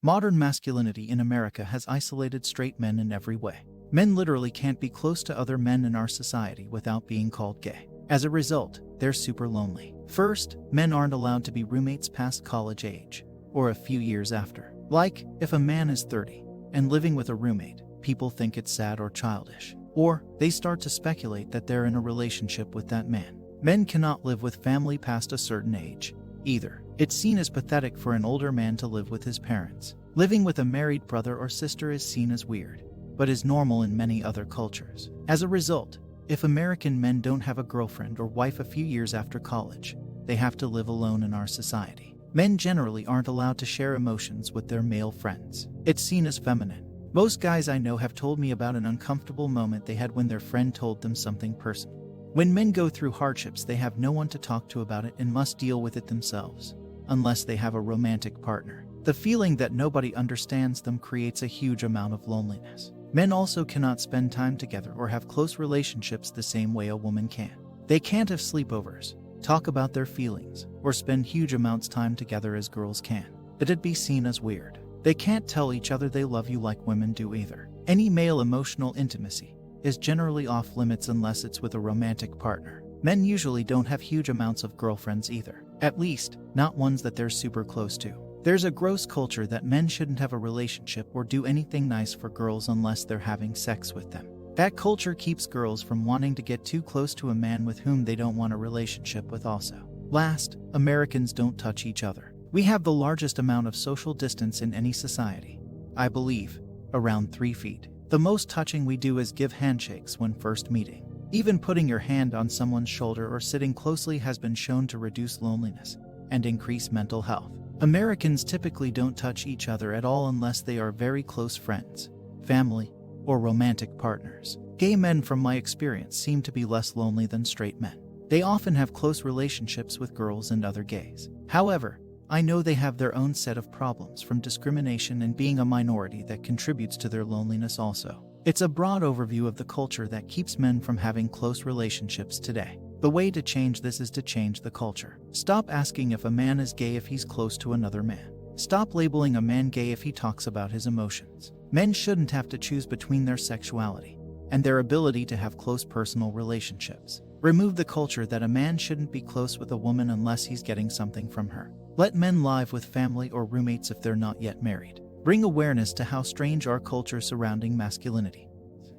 Modern masculinity in America has isolated straight men in every way. Men literally can't be close to other men in our society without being called gay. As a result, they're super lonely. First, men aren't allowed to be roommates past college age, or a few years after. Like, if a man is 30 and living with a roommate, people think it's sad or childish. Or, they start to speculate that they're in a relationship with that man. Men cannot live with family past a certain age, either. It's seen as pathetic for an older man to live with his parents. Living with a married brother or sister is seen as weird, but is normal in many other cultures. As a result, if American men don't have a girlfriend or wife a few years after college, they have to live alone in our society. Men generally aren't allowed to share emotions with their male friends. It's seen as feminine. Most guys I know have told me about an uncomfortable moment they had when their friend told them something personal. When men go through hardships, they have no one to talk to about it and must deal with it themselves, unless they have a romantic partner. The feeling that nobody understands them creates a huge amount of loneliness. Men also cannot spend time together or have close relationships the same way a woman can. They can't have sleepovers, talk about their feelings, or spend huge amounts of time together as girls can. It'd be seen as weird. They can't tell each other they love you like women do either. Any male emotional intimacy is generally off limits unless it's with a romantic partner. Men usually don't have huge amounts of girlfriends either. At least, not ones that they're super close to. There's a gross culture that men shouldn't have a relationship or do anything nice for girls unless they're having sex with them. That culture keeps girls from wanting to get too close to a man with whom they don't want a relationship with also. Last, Americans don't touch each other. We have the largest amount of social distance in any society. I believe, around 3 feet. The most touching we do is give handshakes when first meeting. Even putting your hand on someone's shoulder or sitting closely has been shown to reduce loneliness and increase mental health. Americans typically don't touch each other at all unless they are very close friends, family, or romantic partners. Gay men, from my experience, seem to be less lonely than straight men. They often have close relationships with girls and other gays. However, I know they have their own set of problems, from discrimination and being a minority, that contributes to their loneliness also. It's a broad overview of the culture that keeps men from having close relationships today. The way to change this is to change the culture. Stop asking if a man is gay if he's close to another man. Stop labeling a man gay if he talks about his emotions. Men shouldn't have to choose between their sexuality and their ability to have close personal relationships. Remove the culture that a man shouldn't be close with a woman unless he's getting something from her. Let men live with family or roommates if they're not yet married. Bring awareness to how strange our culture surrounding masculinity.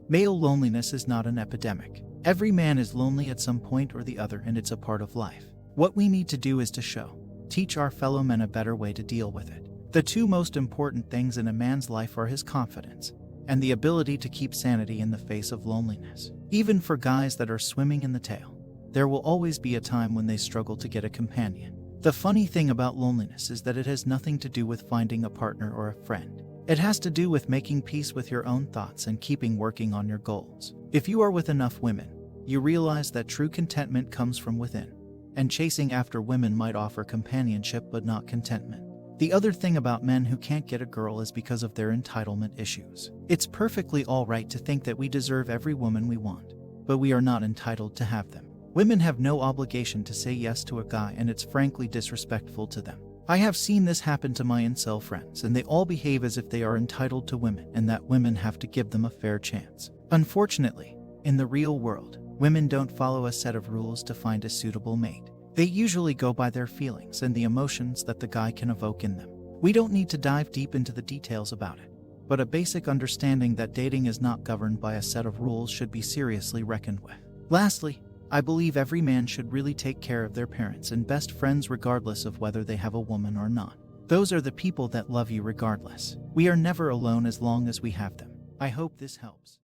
Male loneliness is not an epidemic. Every man is lonely at some point or the other, and it's a part of life. What we need to do is to teach our fellow men a better way to deal with it. The two most important things in a man's life are his confidence and the ability to keep sanity in the face of loneliness. Even for guys that are swimming in the tale, there will always be a time when they struggle to get a companion. The funny thing about loneliness is that it has nothing to do with finding a partner or a friend. It has to do with making peace with your own thoughts and keeping working on your goals. If you are with enough women, you realize that true contentment comes from within, and chasing after women might offer companionship but not contentment. The other thing about men who can't get a girl is because of their entitlement issues. It's perfectly all right to think that we deserve every woman we want, but we are not entitled to have them. Women have no obligation to say yes to a guy, and it's frankly disrespectful to them. I have seen this happen to my incel friends, and they all behave as if they are entitled to women and that women have to give them a fair chance. Unfortunately, in the real world, women don't follow a set of rules to find a suitable mate. They usually go by their feelings and the emotions that the guy can evoke in them. We don't need to dive deep into the details about it, but a basic understanding that dating is not governed by a set of rules should be seriously reckoned with. Lastly, I believe every man should really take care of their parents and best friends regardless of whether they have a woman or not. Those are the people that love you regardless. We are never alone as long as we have them. I hope this helps.